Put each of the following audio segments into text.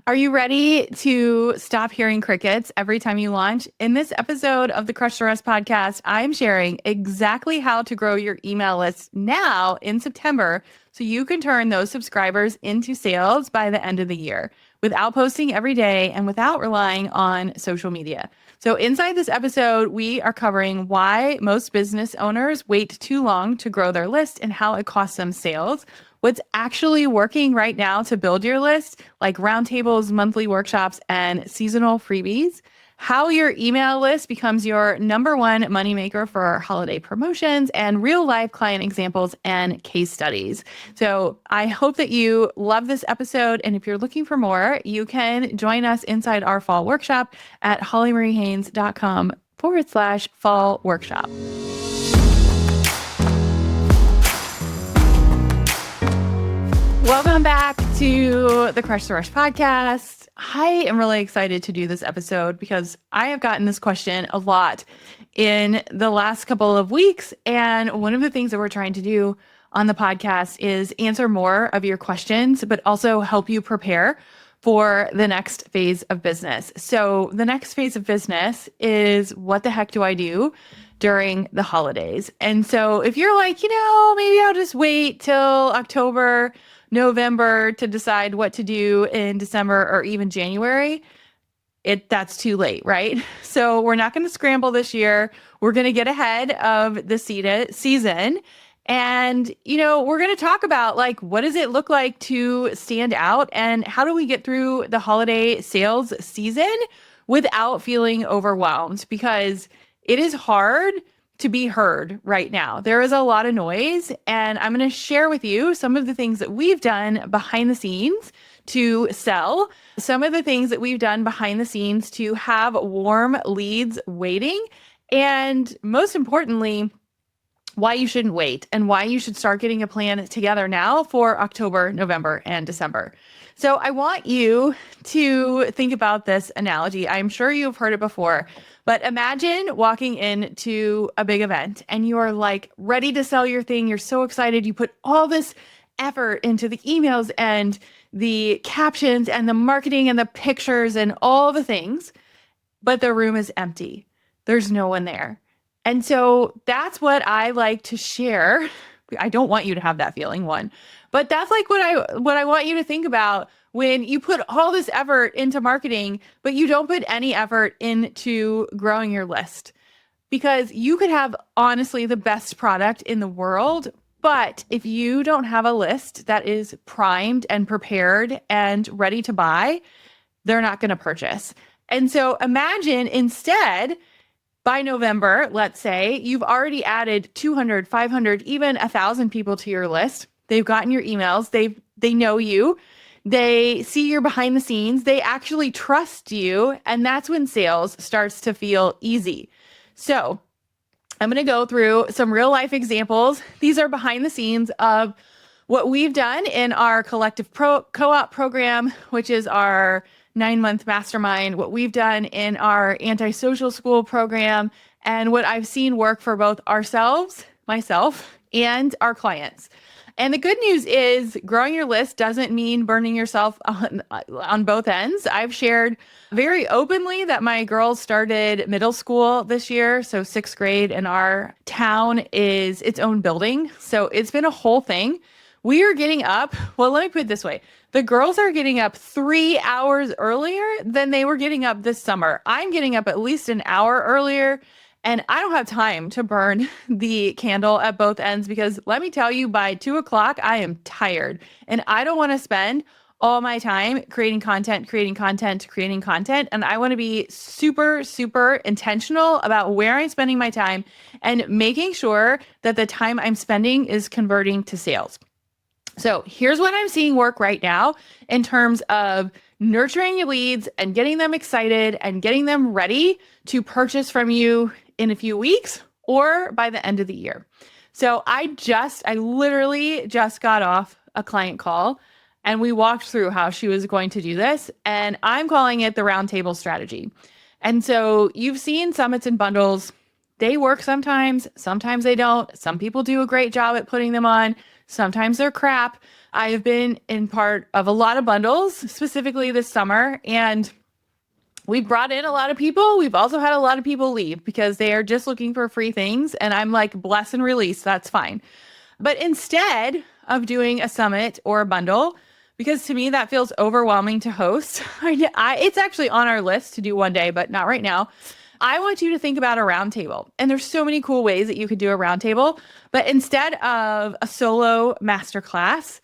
Are you ready to stop hearing crickets every time you launch? In this episode of the Crush the Rest podcast, I'm sharing exactly how to grow your email list now in September so you can turn those subscribers into sales by the end of the year without posting every day and without relying on social media. So, inside this episode, we are covering why most business owners wait too long to grow their list and how it costs them sales. What's actually working right now to build your list, like roundtables, monthly workshops, and seasonal freebies, how your email list becomes your number one moneymaker for holiday promotions, and real life client examples and case studies. So I hope that you love this episode. And if you're looking for more, you can join us inside our fall workshop at hollymariehaynes.com/fall workshop. Welcome back to the Crush the Rush podcast. I am really excited to do this episode because I have gotten this question a lot in the last couple of weeks. And one of the things that we're trying to do on the podcast is answer more of your questions, but also help you prepare for the next phase of business. So the next phase of business is, what the heck do I do during the holidays? And so if you're like, maybe I'll just wait till October, November to decide what to do in December or even January, that's too late, right? So we're not going to scramble this year. We're going to get ahead of the season. And, we're going to talk about, like, what does it look like to stand out, and how do we get through the holiday sales season without feeling overwhelmed? Because it is hard to be heard right now. There is a lot of noise, and I'm going to share with you some of the things that we've done behind the scenes to sell, some of the things that we've done behind the scenes to have warm leads waiting, and most importantly, why you shouldn't wait and why you should start getting a plan together now for October, November, and December. So I want you to think about this analogy. I'm sure you've heard it before, but imagine walking into a big event and you are like ready to sell your thing. You're so excited. You put all this effort into the emails and the captions and the marketing and the pictures and all the things, but the room is empty. There's no one there. And so that's what I like to share. I don't want you to have that feeling, but that's like what I want you to think about when you put all this effort into marketing, but you don't put any effort into growing your list. Because you could have, honestly, the best product in the world, but if you don't have a list that is primed and prepared and ready to buy, they're not going to purchase. And so imagine instead, by November, let's say, you've already added 200, 500, even 1,000 people to your list. They've gotten your emails. They know you. They see you're behind the scenes. They actually trust you. And that's when sales starts to feel easy. So I'm going to go through some real life examples. These are behind the scenes of what we've done in our collective co-op program, which is our 9-month mastermind, what we've done in our anti-social school program, and what I've seen work for both myself, and our clients. And the good news is growing your list doesn't mean burning yourself on both ends. I've shared very openly that my girls started middle school this year. So 6th grade, and our town is its own building. So it's been a whole thing. We are getting up. Well, let me put it this way. The girls are getting up 3 hours earlier than they were getting up this summer. I'm getting up at least an hour earlier, and I don't have time to burn the candle at both ends because let me tell you, by 2 o'clock, I am tired, and I don't want to spend all my time creating content. And I want to be super, super intentional about where I'm spending my time and making sure that the time I'm spending is converting to sales. So here's what I'm seeing work right now in terms of nurturing your leads and getting them excited and getting them ready to purchase from you in a few weeks or by the end of the year. So I literally just got off a client call and we walked through how she was going to do this, and I'm calling it the roundtable strategy. And so you've seen summits and bundles. They work sometimes they don't. Some people do a great job at putting them on. Sometimes they're crap. I have been in part of a lot of bundles, specifically this summer, and we've brought in a lot of people. We've also had a lot of people leave because they are just looking for free things. And I'm like, bless and release. That's fine. But instead of doing a summit or a bundle, because to me that feels overwhelming to host, it's actually on our list to do one day, but not right now. I want you to think about a roundtable. And there's so many cool ways that you could do a roundtable. But instead of a solo masterclass,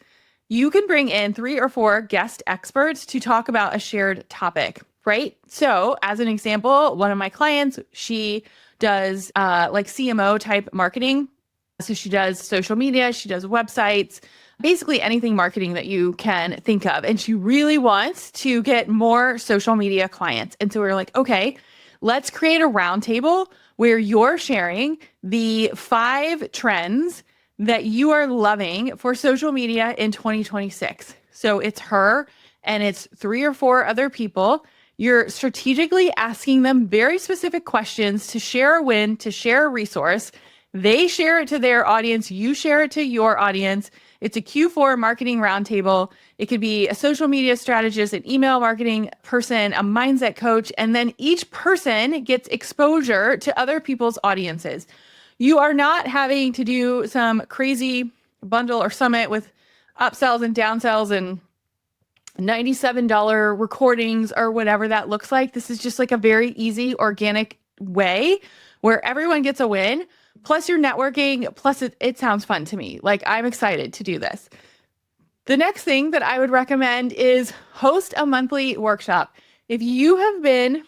you can bring in 3 or 4 guest experts to talk about a shared topic, right? So as an example, one of my clients, she does like CMO type marketing. So she does social media, she does websites, basically anything marketing that you can think of. And she really wants to get more social media clients. And so we're like, okay, let's create a roundtable where you're sharing the 5 trends that you are loving for social media in 2026. So it's her and it's 3 or 4 other people. You're strategically asking them very specific questions to share a win, to share a resource. They share it to their audience. You share it to your audience. It's a Q4 marketing roundtable. It could be a social media strategist, an email marketing person, a mindset coach, and then each person gets exposure to other people's audiences. You are not having to do some crazy bundle or summit with upsells and downsells and $97 recordings or whatever that looks like. This is just like a very easy, organic way where everyone gets a win. Plus you're networking, plus it sounds fun to me. Like I'm excited to do this. The next thing that I would recommend is host a monthly workshop. If you have been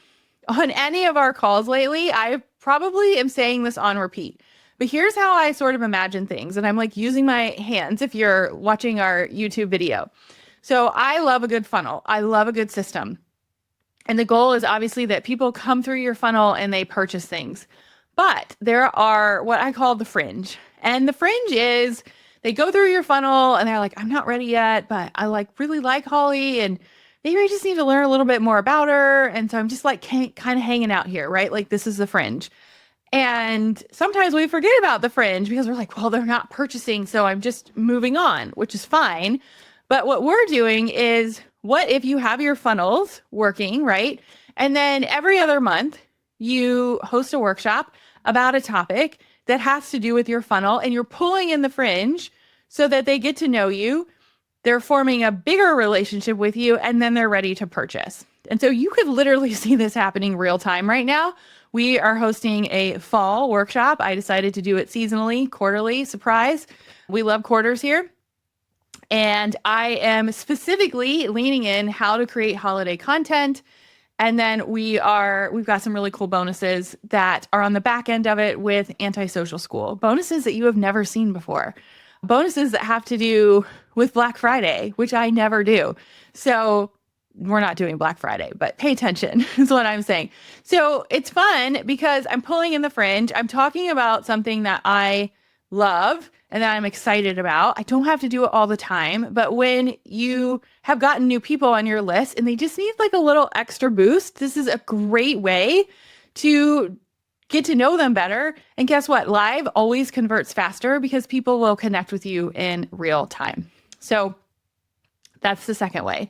on any of our calls lately, I probably am saying this on repeat. But here's how I sort of imagine things. And I'm like using my hands if you're watching our YouTube video. So I love a good funnel. I love a good system. And the goal is obviously that people come through your funnel and they purchase things. But there are what I call the fringe. And the fringe is they go through your funnel and they're like, I'm not ready yet, but I really like Holly and maybe I just need to learn a little bit more about her. And so I'm just like kind of hanging out here, right? Like this is the fringe. And sometimes we forget about the fringe because we're like, well, they're not purchasing, so I'm just moving on, which is fine. But what we're doing is, what if you have your funnels working, right? And then every other month, you host a workshop about a topic that has to do with your funnel, and you're pulling in the fringe so that they get to know you. They're forming a bigger relationship with you, and then they're ready to purchase. And so you could literally see this happening real time right now. We are hosting a fall workshop. I decided to do it seasonally, quarterly, surprise. We love quarters here. And I am specifically leaning in how to create holiday content. And then we've got some really cool bonuses that are on the back end of it with Antisocial School. Bonuses that you have never seen before. Bonuses that have to do with Black Friday, which I never do. So we're not doing Black Friday, but pay attention is what I'm saying. So it's fun because I'm pulling in the fringe. I'm talking about something that I love and that I'm excited about. I don't have to do it all the time, but when you have gotten new people on your list and they just need like a little extra boost, this is a great way to get to know them better. And guess what? Live always converts faster because people will connect with you in real time. So that's the second way.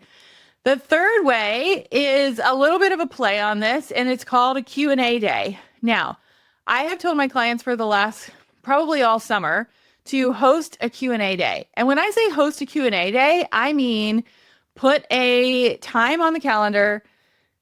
The third way is a little bit of a play on this, and it's called a Q&A day. Now, I have told my clients for the last probably all summer to host a Q&A day. And when I say host a Q&A day, I mean put a time on the calendar,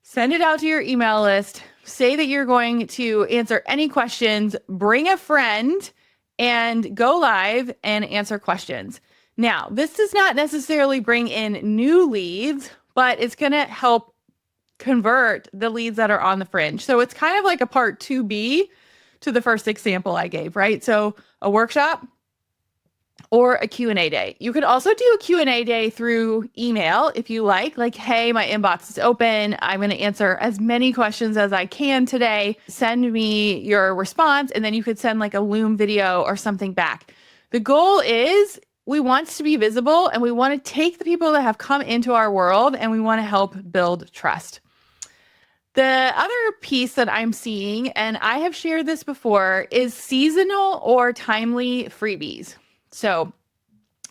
send it out to your email list, say that you're going to answer any questions, bring a friend, and go live and answer questions. Now, this does not necessarily bring in new leads, but it's going to help convert the leads that are on the fringe. So it's kind of like a part 2B to the first example I gave, right? So a workshop or a Q&A day. You could also do a Q&A day through email if you like, hey, my inbox is open. I'm going to answer as many questions as I can today. Send me your response. And then you could send like a Loom video or something back. The goal is we want to be visible and we want to take the people that have come into our world and we want to help build trust. The other piece that I'm seeing, and I have shared this before, is seasonal or timely freebies. So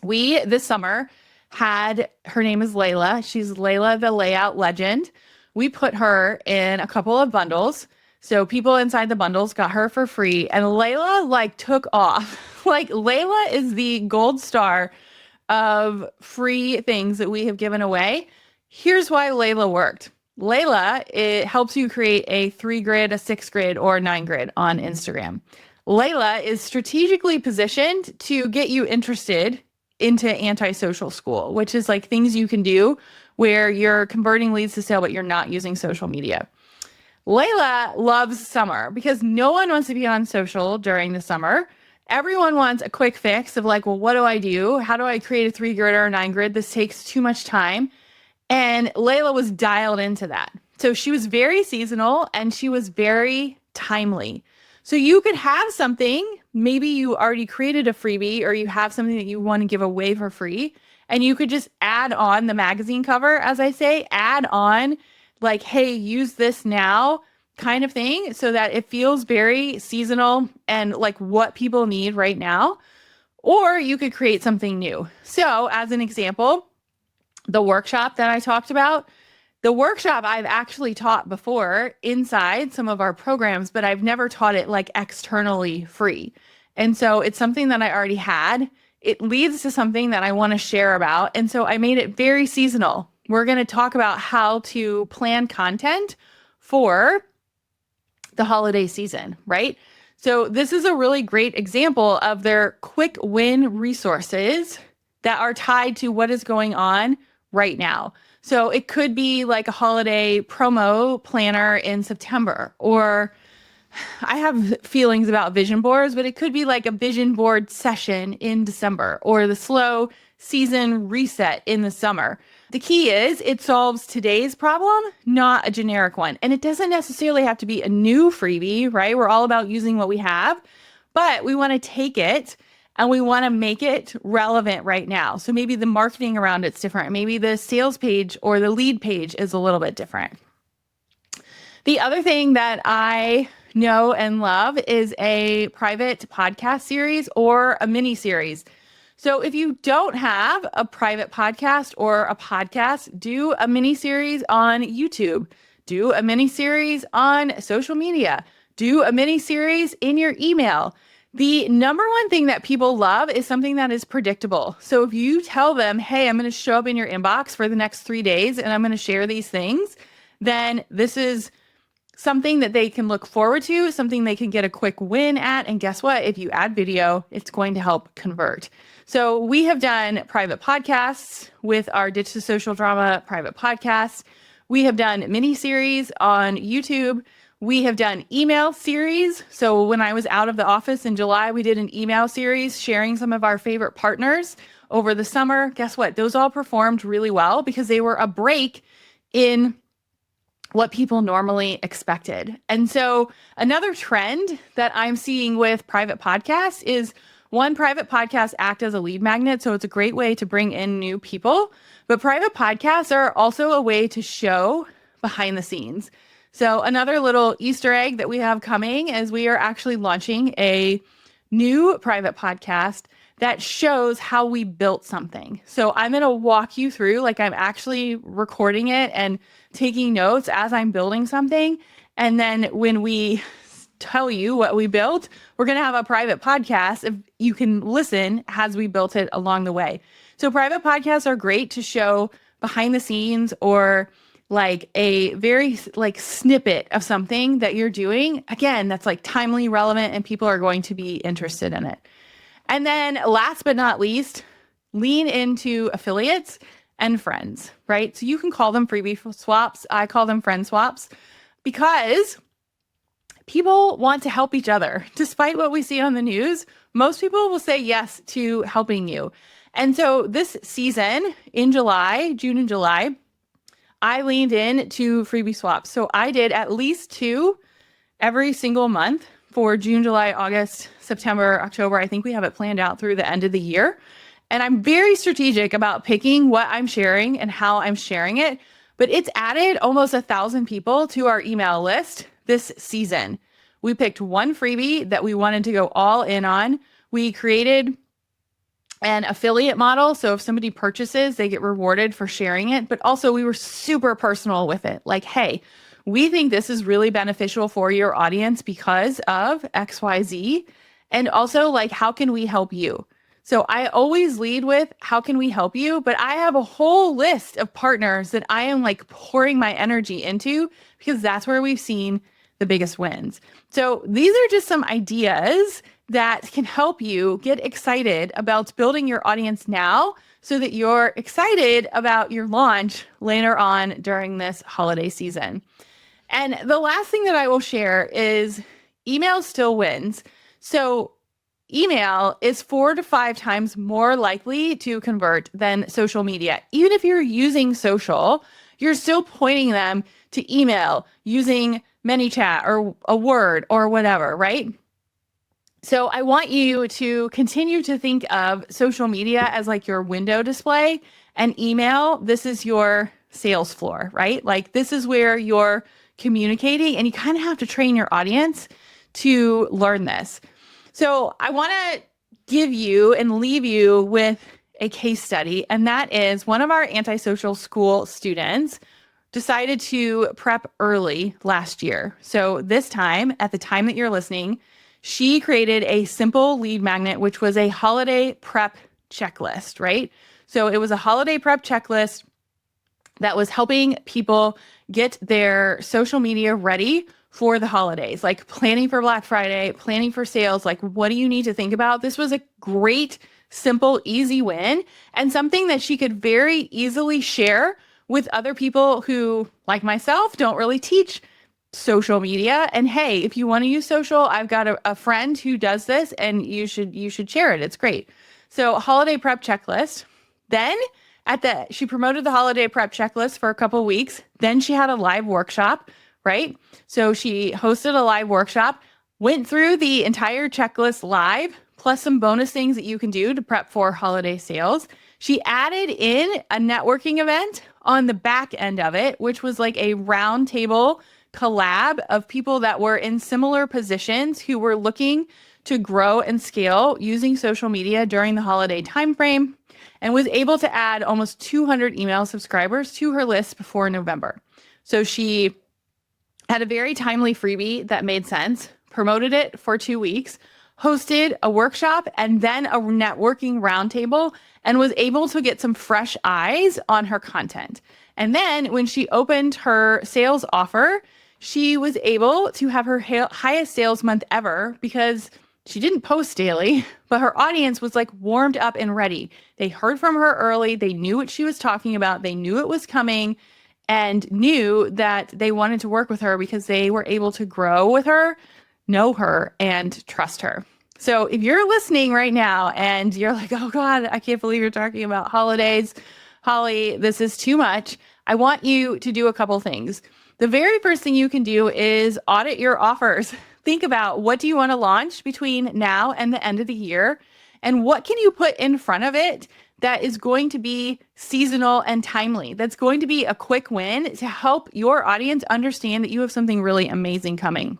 We, this summer, her name is Layla. She's Layla the Layout Legend. We put her in a couple of bundles. So people inside the bundles got her for free. And Layla like took off. Like Layla is the gold star of free things that we have given away. Here's why Layla worked. Layla, it helps you create a 3 grid, a 6 grid, or a 9 grid on Instagram. Layla is strategically positioned to get you interested into antisocial school, which is like things you can do where you're converting leads to sale, but you're not using social media. Layla loves summer because no one wants to be on social during the summer. Everyone wants a quick fix of like, well, what do I do? How do I create a 3 grid or a 9 grid? This takes too much time. And Layla was dialed into that. So she was very seasonal and she was very timely. So you could have something, maybe you already created a freebie or you have something that you want to give away for free, and you could just add on the magazine cover, as I say, add on like, hey, use this now kind of thing so that it feels very seasonal and like what people need right now. Or you could create something new. So as an example, the workshop that I talked about, the workshop I've actually taught before inside some of our programs, but I've never taught it like externally free. And so it's something that I already had. It leads to something that I want to share about. And so I made it very seasonal. We're going to talk about how to plan content for the holiday season, right? So this is a really great example of their quick win resources that are tied to what is going on right now. So it could be like a holiday promo planner in September, or I have feelings about vision boards, but it could be like a vision board session in December, or the slow season reset in the summer. The key is it solves today's problem, not a generic one. And it doesn't necessarily have to be a new freebie, right? We're all about using what we have, but we want to take it and we want to make it relevant right now. So maybe the marketing around it's different. Maybe the sales page or the lead page is a little bit different. The other thing that I know and love is a private podcast series or a mini series. So if you don't have a private podcast or a podcast, do a mini series on YouTube, do a mini series on social media, do a mini series in your email. The number one thing that people love is something that is predictable. So if you tell them, hey, I'm going to show up in your inbox for the next 3 days and I'm going to share these things, then this is something that they can look forward to, something they can get a quick win at. And guess what? If you add video, it's going to help convert. So we have done private podcasts with our Ditch the Social Drama private podcast. We have done mini series on YouTube. We have done email series. So when I was out of the office in July, we did an email series sharing some of our favorite partners over the summer. Guess what? Those all performed really well because they were a break in what people normally expected. And so another trend that I'm seeing with private podcasts is one, private podcasts act as a lead magnet. So it's a great way to bring in new people, but private podcasts are also a way to show behind the scenes. So another little Easter egg that we have coming is we are actually launching a new private podcast that shows how we built something. So I'm going to walk you through, like I'm actually recording it and taking notes as I'm building something. And then when we tell you what we built, we're going to have a private podcast if you can listen as we built it along the way. So private podcasts are great to show behind the scenes or like a very like snippet of something that you're doing. Again, that's like timely, relevant, and people are going to be interested in it. And then last but not least, lean into affiliates and friends, right? So you can call them freebie swaps. I call them friend swaps because people want to help each other. Despite what we see on the news, most people will say yes to helping you. And so this season in July, June and July, I leaned in to freebie swaps. So I did at least 2 every single month for June, July, August, September, October. I think we have it planned out through the end of the year. And I'm very strategic about picking what I'm sharing and how I'm sharing it. But it's added almost 1,000 people to our email list this season. We picked one freebie that we wanted to go all in on. We created and affiliate model. So if somebody purchases, they get rewarded for sharing it. But also, we were super personal with it. Like, hey, we think this is really beneficial for your audience because of XYZ. And also, like, how can we help you? So I always lead with, how can we help you? But I have a whole list of partners that I am like pouring my energy into because that's where we've seen the biggest wins. So these are just some ideas that can help you get excited about building your audience now so that you're excited about your launch later on during this holiday season. And the last thing that I will share is email still wins. So email is 4 to 5 times more likely to convert than social media. Even if you're using social, you're still pointing them to email using ManyChat or a Word or whatever, right? So I want you to continue to think of social media as like your window display, and email, this is your sales floor, right? Like this is where you're communicating, and you kind of have to train your audience to learn this. So I want to give you and leave you with a case study, and that is one of our antisocial school students decided to prep early last year. So this time, at the time that you're listening, she created a simple lead magnet, which was a holiday prep checklist, right? So it was a holiday prep checklist that was helping people get their social media ready for the holidays, like planning for Black Friday, planning for sales, like what do you need to think about? This was a great, simple, easy win, and something that she could very easily share with other people who, like myself, don't really teach social media. And hey, if you want to use social, I've got a friend who does this, and you should share it. It's great. So holiday prep checklist. Then she promoted the holiday prep checklist for a couple of weeks. Then she had a live workshop, right? So she hosted a live workshop, went through the entire checklist live, plus some bonus things that you can do to prep for holiday sales. She added in a networking event on the back end of it, which was like a roundtable collab of people that were in similar positions who were looking to grow and scale using social media during the holiday timeframe, and was able to add almost 200 email subscribers to her list before November. So she had a very timely freebie that made sense, promoted it for 2 weeks, hosted a workshop and then a networking roundtable, and was able to get some fresh eyes on her content. And then when she opened her sales offer, she was able to have her highest sales month ever because she didn't post daily, but her audience was like warmed up and ready. They heard from her early. They knew what she was talking about. They knew it was coming and knew that they wanted to work with her because they were able to grow with her, know her, and trust her. So if you're listening right now and you're like, oh God, I can't believe you're talking about holidays, Holly, this is too much, I want you to do a couple things. The very first thing you can do is audit your offers. Think about, what do you want to launch between now and the end of the year? And what can you put in front of it that is going to be seasonal and timely? That's going to be a quick win to help your audience understand that you have something really amazing coming.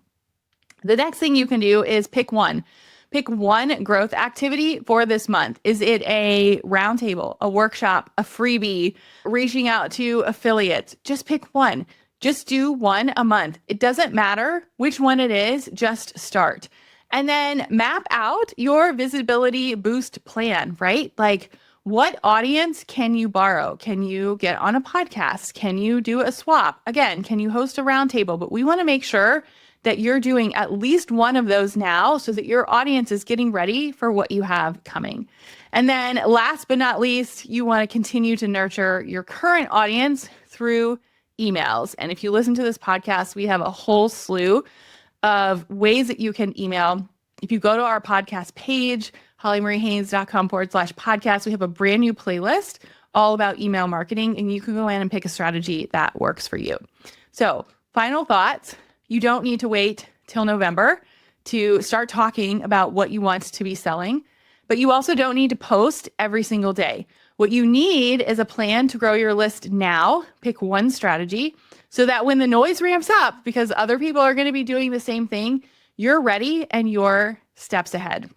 The next thing you can do is pick one. Pick one growth activity for this month. Is it a roundtable, a workshop, a freebie, reaching out to affiliates? Just pick one. Just do one a month. It doesn't matter which one it is, just start. And then map out your visibility boost plan, right? Like, what audience can you borrow? Can you get on a podcast? Can you do a swap? Again, can you host a roundtable? But we want to make sure that you're doing at least one of those now so that your audience is getting ready for what you have coming. And then last but not least, you want to continue to nurture your current audience through emails. And if you listen to this podcast, we have a whole slew of ways that you can email. If you go to our podcast page, hollymariehaynes.com/podcast, we have a brand new playlist all about email marketing, and you can go in and pick a strategy that works for you. So, final thoughts. You don't need to wait till November to start talking about what you want to be selling, but you also don't need to post every single day. What you need is a plan to grow your list now. Pick one strategy so that when the noise ramps up, because other people are going to be doing the same thing, you're ready and you're steps ahead.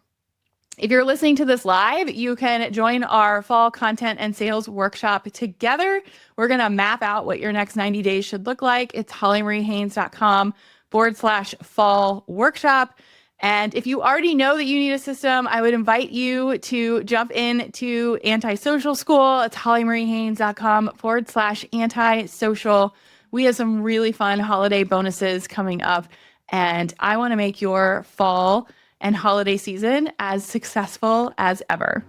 If you're listening to this live, you can join our fall content and sales workshop together. We're going to map out what your next 90 days should look like. It's hollymariehaynes.com/fall workshop. And if you already know that you need a system, I would invite you to jump into Antisocial School. It's hollymariehaynes.com/antisocial. We have some really fun holiday bonuses coming up, and I want to make your fall and holiday season as successful as ever.